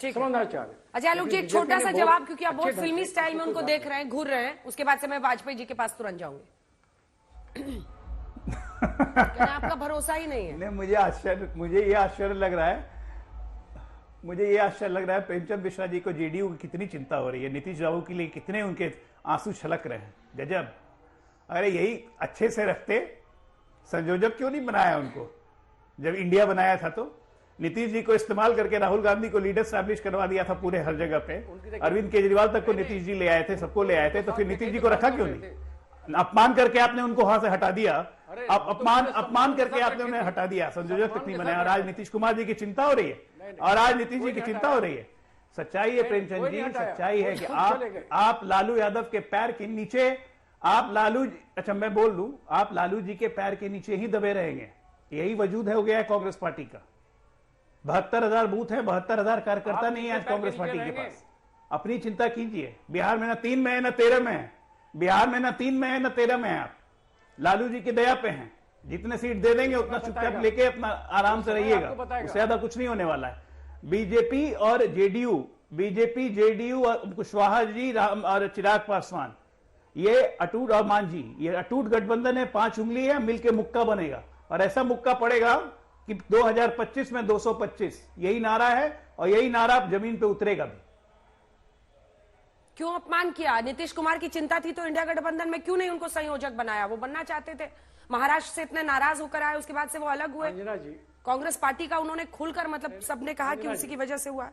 समझना चाह रहे हैं। अच्छा आलोक जी, एक छोटा सा जवाब, क्योंकि आप बहुत फिल्मी स्टाइल में उनको देख रहे हैं, घूर रहे हैं, उसके बाद से मैं वाजपेयी जी के पास तुरंत जाऊंगी। आपका भरोसा ही नहीं है। नहीं, मुझे ये आश्चर्य लग रहा है, प्रेमचंद मिश्रा जी को जेडीयू की कितनी चिंता हो रही है, नीतीश बाबू के लिए कितने उनके आंसू छलक रहे हैं। गजब। अरे यही अच्छे से रखते, संयोजक क्यों नहीं बनाया उनको जब इंडिया बनाया था? तो नीतीश जी को इस्तेमाल करके राहुल गांधी को लीडर एस्टैब्लिश करवा दिया था पूरे हर जगह पे। अरविंद केजरीवाल तक को नीतीश जी ले आए थे, सबको ले आए थे, तो फिर नीतीश जी को रखा क्यों नहीं? अपमान करके आपने उनको वहां से हटा दिया, अपमान करके आपने उन्हें हटा दिया, संयोजक तक नहीं बनाया। और आज नीतीश कुमार जी की चिंता हो रही है, और आज नीतीश जी की चिंता हो रही है। सच्चाई है प्रेमचंद जी, सच्चाई है कि आप लालू यादव के पैर के नीचे, अच्छा मैं बोल लूं, आप लालू जी के पैर के नीचे ही दबे रहेंगे। यही वजूद है हो गया है कांग्रेस पार्टी का। 72,000 बूथ है, 72,000 कार्यकर्ता नहीं है आज कांग्रेस पार्टी के पास। अपनी चिंता कीजिए। बिहार में ना 3 में है ना 13 में है, बिहार में ना 3 में है ना 13 में है। आप लालू जी की दया पे हैं, जितने सीट दे देंगे उतना चुपचाप लेके अपना आराम से रहिएगा, उससे ज्यादा कुछ नहीं होने वाला है। बीजेपी और जेडीयू और कुशवाहा जी और चिराग पासवान, ये अटूट, और मांझी, ये अटूट गठबंधन है। 5 उंगली है, मिलके मुक्का बनेगा, और ऐसा मुक्का पड़ेगा कि 2025 में 225, यही नारा है, और यही नारा जमीन पे उतरेगा भी। क्यों अपमान किया? नीतीश कुमार की चिंता थी तो इंडिया गठबंधन में क्यों नहीं उनको संयोजक बनाया? वो बनना चाहते थे, महाराष्ट्र से इतने नाराज होकर आए, उसके बाद से वो अलग हुए। अंजना जी, कांग्रेस पार्टी का उन्होंने खुलकर, मतलब सबने कहा कि उसी की वजह से हुआ।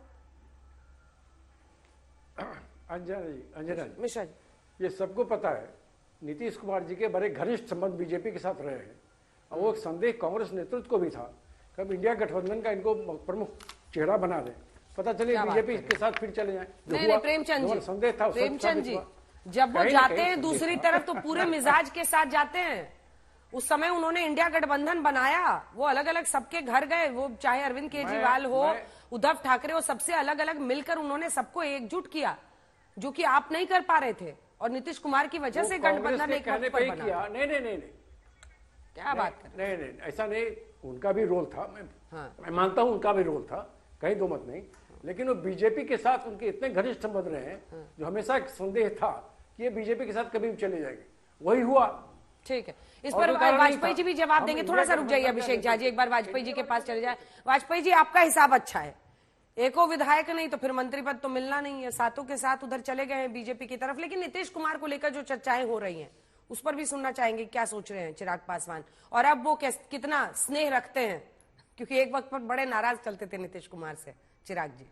अंजना जी, मिश्रा जी, ये सबको पता है, नीतीश कुमार जी के बड़े घनिष्ठ संबंध बीजेपी के साथ रहे हैं, और वो एक संदेह कांग्रेस नेतृत्व को भी था कि अब इंडिया गठबंधन का इनको प्रमुख चेहरा बना दें, पता चले बीजेपी के साथ फिर चले जाए। नहीं, प्रेमचंद जी, संदेह था, प्रेमचंद जी, जब वो जाते हैं दूसरी तरफ तो पूरे मिजाज के साथ जाते हैं। उस समय उन्होंने इंडिया गठबंधन बनाया, वो अलग अलग सबके घर गए, वो चाहे अरविंद केजरीवाल हो, उद्धव ठाकरे हो, सबसे अलग अलग मिलकर उन्होंने सबको एकजुट किया, जो कि आप नहीं कर पा रहे थे, और नीतीश कुमार की वजह से गठबंधन एक वक्त पर बना। नहीं, क्या बात कर? नहीं, ऐसा नहीं, उनका भी रोल था, मैं मानता हूं उनका भी रोल था, कहीं दो मत नहीं, लेकिन वो बीजेपी के साथ उनके इतने घनिष्ठ संबंध रहे हैं, जो हमेशा एक संदेह था कि ये बीजेपी के साथ कभी भी चले जाएंगे, वही हुआ। ठीक है, इस पर वाजपेयी जी भी जवाब देंगे। थोड़ा सा रुक जाइए अभिषेक झा जी, एक बार वाजपेयी जी के पास चले जाए। वाजपेयी जी, आपका हिसाब अच्छा है, एको विधायक नहीं तो फिर मंत्री पद तो मिलना नहीं है, सातों के साथ उधर चले गए हैं बीजेपी की तरफ, लेकिन नीतीश कुमार को लेकर जो चर्चाएं हो रही हैं उस पर भी सुनना चाहेंगे, क्या सोच रहे हैं चिराग पासवान, और अब वो कितना स्नेह रखते हैं, क्योंकि एक वक्त पर बड़े नाराज चलते थे नीतीश कुमार से। चिराग जी,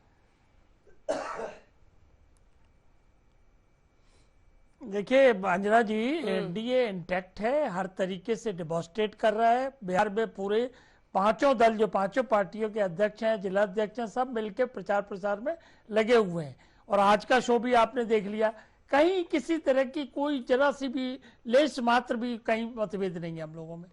देखिए अंजना जी, एनडीए इंटैक्ट है, हर तरीके से डिमॉन्स्ट्रेट कर रहा है। बिहार में पूरे 5 दल, जो 5 पार्टियों के अध्यक्ष हैं, जिला अध्यक्ष हैं, सब मिलकर प्रचार प्रसार में लगे हुए हैं। और आज का शो भी आपने देख लिया, कहीं किसी तरह की कोई जरा सी भी लेश मात्र भी कहीं मतभेद नहीं है हम लोगों में।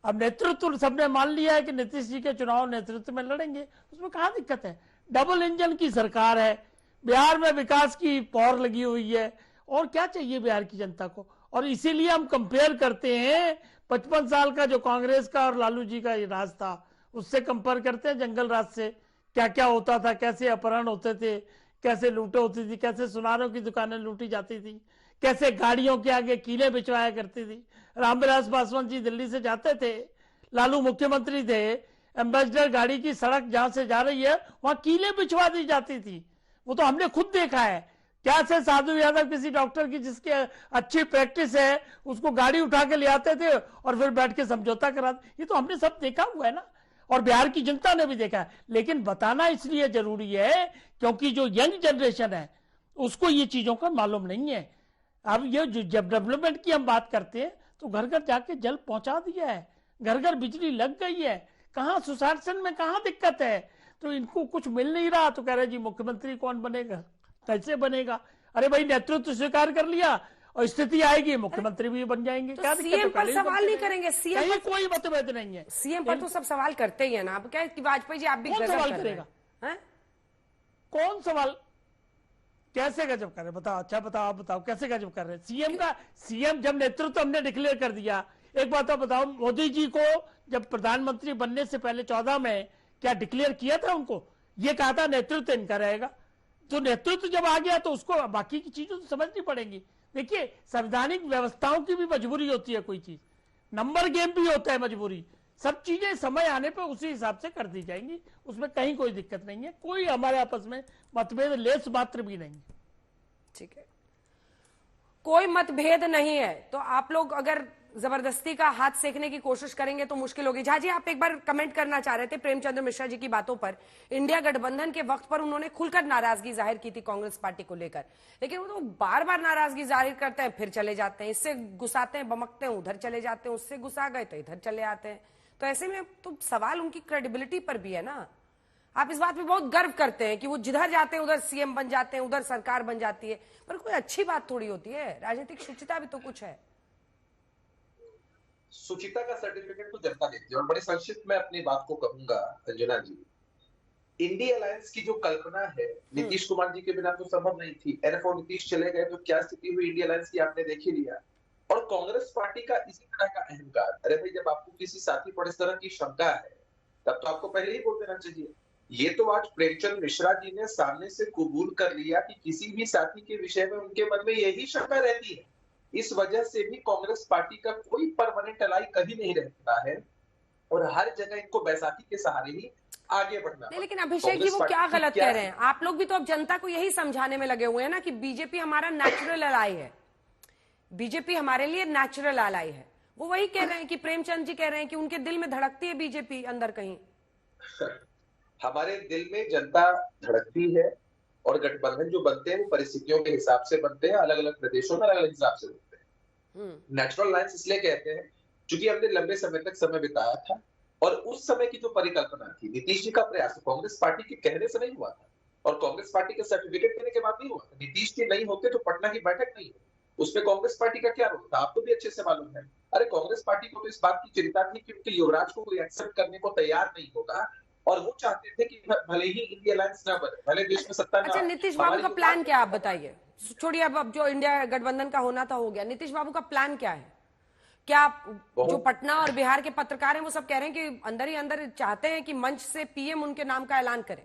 अब नेतृत्व सबने मान लिया है कि नीतीश जी के चुनाव नेतृत्व में लड़ेंगे, उसमें कहाँ दिक्कत है। डबल इंजन की सरकार है, बिहार में विकास की पौर लगी हुई है, और क्या चाहिए बिहार की जनता को। और इसीलिए हम कंपेयर करते हैं 55 साल का जो कांग्रेस का और लालू जी का राज था, उससे कंपेयर करते हैं जंगल राज से। क्या क्या होता था, कैसे अपहरण होते थे, कैसे लूटें होती थी, कैसे सुनारों की दुकानें लूटी जाती थी, कैसे गाड़ियों के आगे कीलें बिछवाया करती थी। रामविलास पासवान जी दिल्ली से जाते थे, लालू मुख्यमंत्री थे, एम्बेसडर गाड़ी की सड़क जहां से जा रही है वहां कीलें बिछवा दी जाती थी। वो तो हमने खुद देखा है। क्या से साधु यादव किसी डॉक्टर की जिसके अच्छी प्रैक्टिस है, उसको गाड़ी उठा के ले आते थे और फिर बैठ के समझौता कराते, ये तो हमने सब देखा हुआ है ना, और बिहार की जनता ने भी देखा है। लेकिन बताना इसलिए जरूरी है क्योंकि जो यंग जनरेशन है उसको ये चीजों का मालूम नहीं है। अब ये जब डेवलपमेंट की हम बात करते हैं तो घर घर जाके जल पहुंचा दिया है, घर घर बिजली लग गई है, कहाँ सुशासन में कहाँ दिक्कत है। तो इनको कुछ मिल नहीं रहा तो कह रहे जी मुख्यमंत्री कौन बनेगा, कैसे बनेगा। अरे भाई नेतृत्व स्वीकार कर लिया और स्थिति आएगी मुख्यमंत्री भी बन जाएंगे, तो क्या सीएम पर सवाल नहीं करेंगे, सीएम पर कोई मतभेद नहीं है। सीएम पर तो सब सवाल करते ही है ना। अब क्या है कि वाजपेयी जी आप भी कौन गजब सवाल कर रहे करेगा हैं? कौन सवाल, कैसे गजब कर रहे बताओ। अच्छा बताओ, आप बताओ कैसे गजब कर रहे हैं। सीएम जब नेतृत्व हमने डिक्लेयर कर दिया, एक बात आप बताओ, मोदी जी को जब प्रधानमंत्री बनने से पहले 14 में क्या डिक्लेयर किया था उनको, ये कहा था नेतृत्व इनका रहेगा, तो नेतृत्व जब आ गया तो उसको बाकी की चीजें तो समझनी पड़ेंगी। देखिए संवैधानिक व्यवस्थाओं की भी मजबूरी होती है, कोई चीज नंबर गेम भी होता है मजबूरी, सब चीजें समय आने पर उसी हिसाब से कर दी जाएंगी, उसमें कहीं कोई दिक्कत नहीं है, कोई हमारे आपस में मतभेद लेस मात्र भी नहीं है। ठीक है, कोई मतभेद नहीं है, तो आप लोग अगर जबरदस्ती का हाथ सेकने की कोशिश करेंगे तो मुश्किल होगी। झा जी, आप एक बार कमेंट करना चाह रहे थे प्रेमचंद्र मिश्रा जी की बातों पर। इंडिया गठबंधन के वक्त पर उन्होंने खुलकर नाराजगी जाहिर की थी कांग्रेस पार्टी को लेकर, लेकिन वो तो बार बार नाराजगी जाहिर करते हैं, फिर चले जाते हैं, इससे गुस्साते हैं, बमकते हैं, उधर चले जाते हैं, उससे गुस्सा गए तो इधर चले आते हैं। तो ऐसे में तो सवाल उनकी क्रेडिबिलिटी पर भी है ना। आप इस बात पे बहुत गर्व करते हैं कि वो जिधर जाते हैं उधर सीएम बन जाते हैं, उधर सरकार बन जाती है, पर कोई अच्छी बात थोड़ी होती है, राजनीतिक शुचिता भी तो कुछ है। शुचिता का सर्टिफिकेट तो जनता देती है। और बड़े संक्षिप्त में अपनी बात को कहूंगा अंजना जी, इंडिया अलायंस की जो कल्पना है नीतीश कुमार जी के बिना तो संभव नहीं थी। एनएफओ नीतीश चले गए तो क्या स्थिति हुई इंडिया अलायंस की आपने देख ही लिया। और कांग्रेस पार्टी का इसी तरह का अहंकार, अरे भाई जब आपको किसी साथी पर इस तरह की शंका है तब तो आपको पहले ही बोल देना चाहिए। ये तो आज प्रेमचंद मिश्रा जी ने सामने से कबूल कर लिया कि किसी भी साथी के विषय में उनके मन में यही शंका रहती है। इस वजह से भी कांग्रेस पार्टी का कोई परमानेंट अलाई कभी नहीं रहता है और हर जगह इनको बैसाखी के सहारे ही आगे बढ़ना। नहीं, लेकिन अभिषेक जी वो क्या गलत कह रहे हैं? आप लोग भी तो अब जनता को यही समझाने में लगे हुए हैं ना कि बीजेपी हमारा नेचुरल अलाई है, बीजेपी हमारे लिए नेचुरल अलाई है। वो वही कह रहे हैं कि प्रेमचंद जी कह रहे हैं कि उनके दिल में धड़कती है बीजेपी अंदर कहीं। हमारे दिल में जनता धड़कती है और गठबंधन जो बनते हैं वो परिस्थितियों के हिसाब से बनते हैं, अलग अलग प्रदेशों में अलग अलग हिसाब से बनते हैं। नेचुरल अलायंस इसलिए कहते हैं क्योंकि हमने लंबे समय तक समय बिताया था और उस समय की जो परिकल्पना थी, नीतीश जी का प्रयास कांग्रेस पार्टी के कहने से नहीं हुआ था और कांग्रेस पार्टी के सर्टिफिकेट देने के बाद नहीं हुआ था। नीतीश जी नहीं होते तो पटना की बैठक नहीं होती, उसमें कांग्रेस पार्टी का क्या रोल था आपको भी अच्छे से मालूम है। अरे कांग्रेस पार्टी को तो इस बात की चिंता थी कि उनके युवराज को कोई एक्सेप्ट करने को तैयार नहीं होगा और वो चाहते थे कि भले ही इंडिया अलायंस ना बने, भले देश में सत्ता ना। अच्छा, नीतीश बाबू का प्लान क्या, आप बताइए। छोड़िए, अब जो इंडिया गठबंधन का होना था हो गया, नीतीश बाबू का प्लान क्या है? क्या जो पटना और बिहार के पत्रकार हैं वो सब कह रहे हैं कि अंदर ही अंदर चाहते हैं कि मंच से पीएम उनके नाम का ऐलान करें?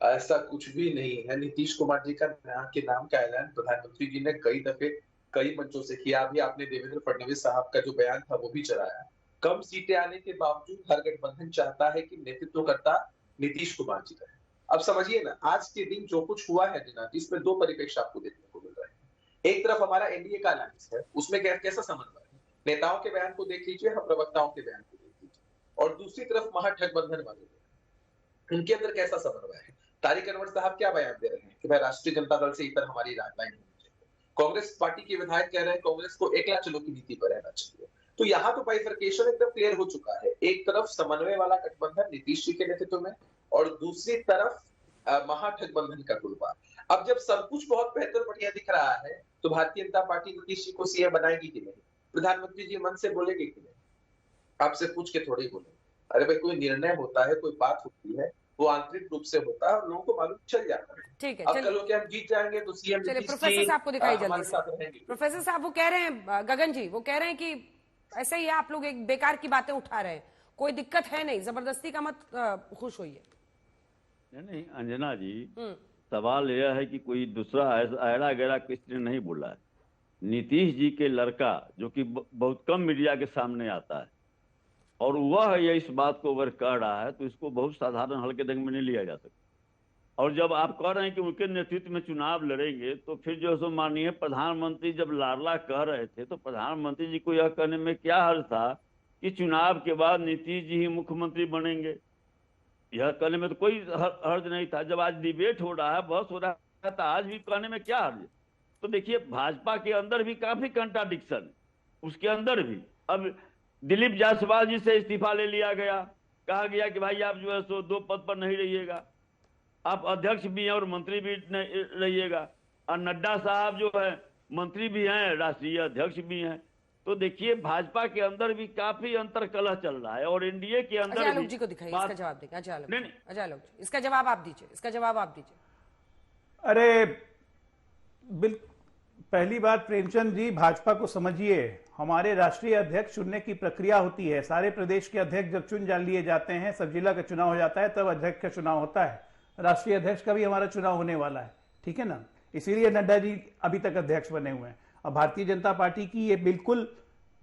ऐसा कुछ भी नहीं है। नीतीश कुमार जी का के नाम का ऐलान प्रधानमंत्री जी ने कई दफे कई मंचों से किया। अभी आपने देवेंद्र फडणवीस साहब का जो बयान था वो भी चलाया। कम सीटें आने के बावजूद हर गठबंधन चाहता है कि नेतृत्वकर्ता नीतीश कुमार जी रहे। अब समझिए ना, आज के दिन जो कुछ हुआ है जना, इसमें दो परिप्रेक्ष्य आपको देखने को मिल रहे हैं। एक तरफ हमारा एनडीए का अलायंस है, उसमें कैसा समन्वय है, नेताओं के बयान को देख लीजिए, प्रवक्ताओं के बयान को देख लीजिए, और दूसरी तरफ महागठबंधन वाले उनके अंदर कैसा समन्वय है। तारिक अनवर साहब क्या बयान दे रहे हैं कि भाई राष्ट्रीय जनता दल से इतर हमारी राजनीति होनी चाहिए। कांग्रेस पार्टी के विधायक कह रहे हैं कांग्रेस को एकला चलो की नीति पर रहना चाहिए। तो यहाँ तो बाइफरकेशन एकदम क्लियर हो चुका है। एक तरफ समन्वय वाला गठबंधन नीतीश जी के नेतृत्व में और दूसरी तरफ महागठबंधन का गुलबार। अब जब सब कुछ बहुत बेहतर बढ़िया दिख रहा है तो भारतीय जनता पार्टी नीतीश जी को सीएम बनाएगी कि नहीं, प्रधानमंत्री जी मन से बोलेंगे कि नहीं, आपसे पूछ के थोड़ी बोले। अरे भाई कोई निर्णय होता है, कोई बात होती है, वो आंतरिक रूप से होता है और लोगों को मालूम चल जाता है। ठीक है, अब कल के हम जीत जाएंगे तो सीएम प्रोफेसर साहब को दिखाई जल्दी से। प्रोफेसर साहब वो कह रहे हैं, गगन जी वो कह रहे हैं कि ऐसा ही है, आप लोग एक बेकार की बातें उठा रहे हैं, कोई दिक्कत है नहीं, जबरदस्ती का मत खुश होइए। नहीं अंजना जी, सवाल यह है कि कोई दूसरा ऐड़ा गैरा किसी ने नहीं बोला है। नीतीश जी के लड़का जो कि बहुत कम मीडिया के सामने आता है और वह ये इस बात को अगर कह रहा है तो इसको बहुत साधारण हल्के ढंग में नहीं लिया जा सकता। और जब आप कह रहे हैं कि उनके नेतृत्व में चुनाव लड़ेंगे तो फिर जो सो मानिए प्रधानमंत्री जब लाडला कह रहे थे तो प्रधानमंत्री जी को यह कहने में क्या हर्ज था कि चुनाव के बाद नीतीश जी ही मुख्यमंत्री बनेंगे। यह कहने में तो कोई हर्ज नहीं था। जब आज डिबेट हो रहा है, बहस हो रहा है, तो आज भी कहने में क्या हर्ज है? तो देखिए भाजपा के अंदर भी काफी कंट्राडिक्शन, उसके अंदर भी अब दिलीप जायसवाल जी से इस्तीफा ले लिया गया, कहा गया कि भाई आप जो है सो 2 पद पर नहीं रहिएगा, आप अध्यक्ष भी हैं और मंत्री भी रहिएगा, और नड्डा साहब जो है मंत्री भी हैं, राष्ट्रीय अध्यक्ष भी हैं। तो देखिए भाजपा के अंदर भी काफी अंतर कलह चल रहा है और एनडीए के अंदर अजय आलोक जी को दिखाइए, इसका जवाब देंगे। अजय आलोक जी, इसका जवाब आप दीजिए, इसका जवाब आप दीजिए। अरे पहली बात प्रेमचंद जी, भाजपा को समझिए, हमारे राष्ट्रीय अध्यक्ष चुनने की प्रक्रिया होती है। सारे प्रदेश के अध्यक्ष जब चुन लिए जाते हैं, सब जिला का चुनाव हो जाता है, तब अध्यक्ष का चुनाव होता है। राष्ट्रीय अध्यक्ष का भी हमारा चुनाव होने वाला है, ठीक है ना। इसीलिए नड्डा जी अभी तक अध्यक्ष बने हुए हैं। अब भारतीय जनता पार्टी की ये बिल्कुल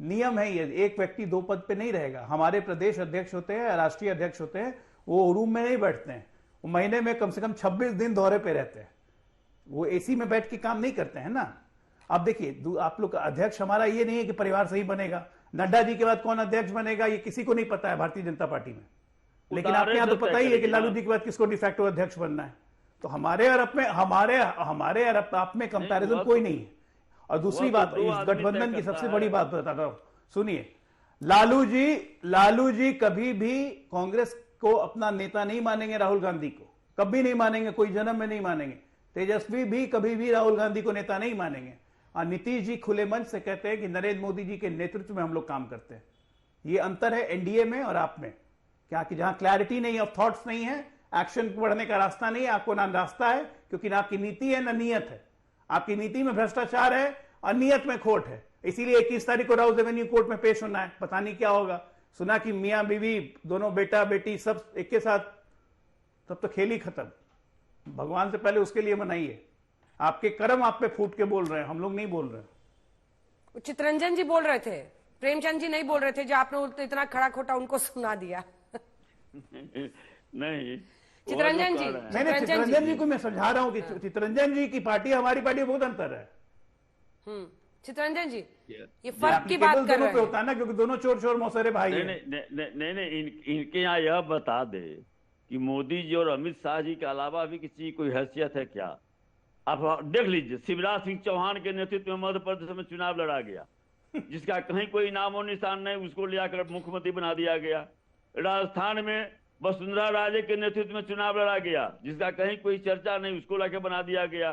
नियम है, ये एक व्यक्ति दो पद पे नहीं रहेगा। हमारे प्रदेश अध्यक्ष होते हैं, राष्ट्रीय अध्यक्ष होते हैं, वो रूम में नहीं बैठते हैं, वो महीने में कम से कम 26 दिन दौरे पे रहते हैं, वो एसी में बैठ के काम नहीं करते हैं ना। अब देखिए, आप लोग का अध्यक्ष हमारा ये नहीं है कि परिवार से ही बनेगा। नड्डा जी के बाद कौन अध्यक्ष बनेगा ये किसी को नहीं पता है भारतीय जनता पार्टी में, लेकिन आपके यहाँ तो पता ही है कि लालू जी के बाद किसको डिफैक्टो अध्यक्ष बनना है। तो हमारे और आप में कंपैरिजन कोई नहीं है। और दूसरी बात, इस गठबंधन की सबसे बड़ी बात बताता हूं, सुनिए। लालू जी कभी भी कांग्रेस को अपना नेता नहीं मानेंगे, राहुल गांधी को कभी नहीं मानेंगे, कोई जन्म में नहीं मानेंगे। तेजस्वी भी कभी भी राहुल गांधी को नेता नहीं मानेंगे। और नीतीश जी खुले मन से कहते हैं कि नरेंद्र मोदी जी के नेतृत्व में हम लोग काम करते हैं। ये अंतर है एनडीए में और आप में, क्या कि जहां क्लैरिटी नहीं ऑफ थॉट्स नहीं है, एक्शन बढ़ने का रास्ता नहीं है, आपको ना रास्ता है, क्योंकि ना आपकी नीति है ना नियत है। आपकी नीति में भ्रष्टाचार है और नियत में खोट है। इसीलिए 21 तारीख को राउज एवेन्यू कोर्ट में पेश होना है, पता नहीं क्या होगा। सुना कि मियां बीवी दोनों बेटा बेटी सब एक के साथ, तब तो खेल ही खत्म। भगवान से पहले उसके लिए मनाइए। आपके कर्म आप पे फूट के बोल रहे हैं, हम लोग नहीं बोल रहे। चितरंजन जी बोल रहे थे, प्रेमचंद जी नहीं बोल रहे थे, जो आपने इतना खड़ा खोटा उनको सुना दिया। नहीं चितरंजन जी, मैंने चितरंजन जी को मैं समझा रहा हूं कि चितरंजन जी की पार्टी हमारी पार्टी में बहुत अंतर है। चितरंजन जी, ये फर्क की बात कर रहे हैं। होता है ना, क्योंकि दोनों चोर मौसेरे भाई हैं। नहीं, इनके यहाँ यह बता दे कि मोदी जी और अमित शाह जी के अलावा भी किसी की कोई हैसियत है क्या? आप देख लीजिए, शिवराज सिंह चौहान के नेतृत्व में मध्य प्रदेश में चुनाव लड़ा गया, जिसका कहीं कोई नामो निशान नहीं, उसको लियाकर मुख्यमंत्री बना दिया गया। राजस्थान में वसुंधरा राजे के नेतृत्व में चुनाव लड़ा गया, जिसका कहीं कोई चर्चा नहीं, उसको लाके बना दिया गया।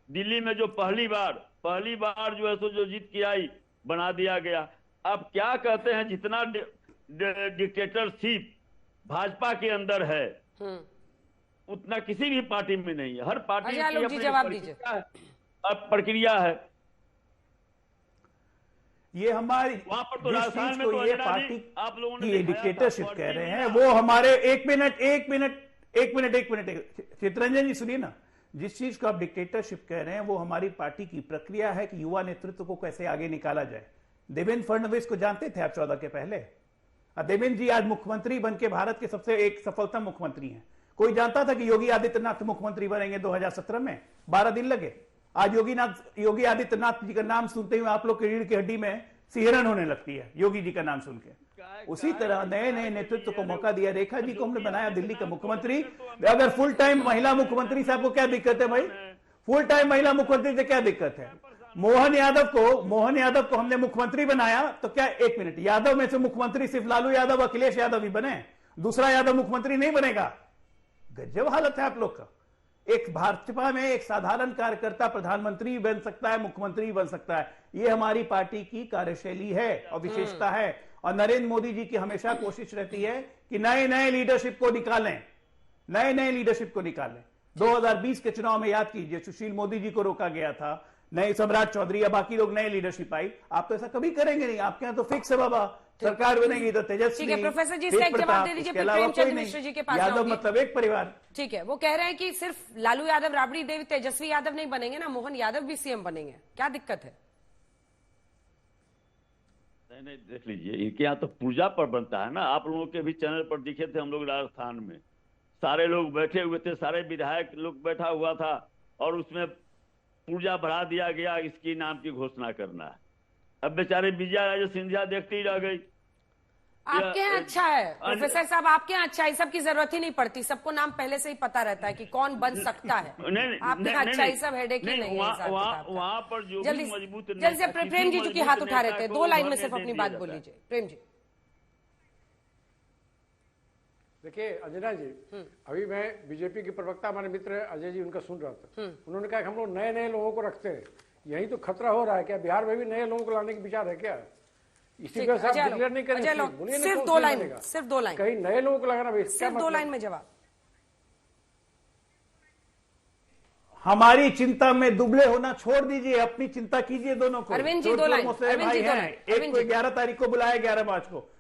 दिल्ली में जो पहली बार जो है सो जो जीत की आई, बना दिया गया। अब क्या कहते हैं, जितना डिक्टेटरशिप भाजपा के अंदर है उतना किसी भी पार्टी में नहीं है। हर पार्टी की अपनी जवाब दीजिए, प्रक्रिया है। ये हमारी वहां पर तो राजस्थान में तो ये पार्टी आप लोगों ने ये डिक्टेटरशिप कह रहे हैं, वो हमारे एक मिनट चितरंजन जी सुनिए ना। जिस चीज को आप डिक्टेटरशिप कह रहे हैं वो हमारी पार्टी की प्रक्रिया है कि युवा नेतृत्व को कैसे आगे निकाला जाए। देवेंद्र फडणवीस को जानते थे आप 14 के पहले? देवेंद्र जी आज मुख्यमंत्री बन के भारत के सबसे एक सफलतम मुख्यमंत्री हैं। कोई जानता था कि योगी आदित्यनाथ मुख्यमंत्री बनेंगे 2017 में? 12 दिन लगे। आज योगी आदित्यनाथ जी का नाम सुनते हुए आप लोग की रीढ़ की हड्डी में सिहरन होने लगती है योगी जी का नाम सुन के। उसी तरह नए नए नेतृत्व को मौका दिया। रेखा जी को हमने बनाया दिल्ली का मुख्यमंत्री। अगर फुल टाइम महिला मुख्यमंत्री से आपको क्या दिक्कत है भाई? फुल टाइम महिला मुख्यमंत्री से क्या दिक्कत है? मोहन यादव को हमने मुख्यमंत्री बनाया तो क्या, एक मिनट, यादव में से मुख्यमंत्री सिर्फ लालू यादव अखिलेश यादव ही बने, दूसरा यादव मुख्यमंत्री नहीं बनेगा? गजब हालत है आप लोग का। एक भाजपा में एक साधारण कार्यकर्ता प्रधानमंत्री बन सकता है, मुख्यमंत्री बन सकता है। ये हमारी पार्टी की कार्यशैली है और विशेषता है। और नरेंद्र मोदी जी की हमेशा कोशिश रहती है कि नए लीडरशिप को निकालें, नए लीडरशिप को निकालें। 2020 के चुनाव में याद कीजिए, सुशील मोदी जी को रोका गया था, नए सम्राट चौधरी या बाकी लोग, नए लीडरशिप आई। आप तो ऐसा कभी करेंगे नहीं, आपके यहाँ तो फिक्स है बाबा, सरकार बनेगी तो तेजस्वी, प्रोफेसर जी इसका एक जवाब दे दीजिए, प्रेमचंद मिश्र जी के पास यादव मतलब एक परिवार। ठीक है, वो कह रहे हैं कि सिर्फ लालू यादव, राबड़ी देवी, तेजस्वी यादव नहीं बनेंगे ना, मोहन यादव भी सीएम बनेंगे, क्या दिक्कत है? नहीं, देख लीजिए, इनके यहाँ तो पूजा पर बनता है ना। आप लोगों के भी चैनल पर दिखे थे हम लोग राजस्थान में, सारे लोग बैठे हुए थे, सारे विधायक लोग बैठा हुआ था और उसमें पूजा बढ़ा दिया गया, इसकी नाम की घोषणा करना है। अब बेचारे विजया राजे सिंधिया देखती ही रह गई। आपके यहाँ अच्छा है प्रोफेसर साहब, आपके यहाँ अच्छा है, सबकी जरूरत ही नहीं पड़ती, सबको नाम पहले से ही पता रहता है कि कौन बन सकता है। आपके यहाँ अच्छा ही सब हेडेक ही नहीं है। वहाँ पर जो जल्दी मजबूत, जल्दी से प्रेम जी चूंकि हाथ उठा रहे थे, 2 लाइन में सिर्फ अपनी बात बोल लीजिए प्रेम जी। देखिए अंजना जी, अभी मैं बीजेपी के प्रवक्ता हमारे मित्र अजय जी उनका सुन रहा था, उन्होंने कहा कि हम लोग नए लोगों को रखते हैं, यही तो खतरा हो रहा है। क्या बिहार में भी नए लोगों को लाने की विचार है क्या? इसी का साथ डिक्लेयर नहीं करेंगे, सिर्फ 2 लाइन, सिर्फ 2 लाइन, कहीं नए लोगों को लगाना, सिर्फ 2 लाइन में जवाब। हमारी चिंता में दुबले होना छोड़ दीजिए, अपनी चिंता कीजिए दोनों को। अरविंद जी, दो लाइन। भाई हैं, एक को 11 तारीख को बुलाया, 11 मार्च को,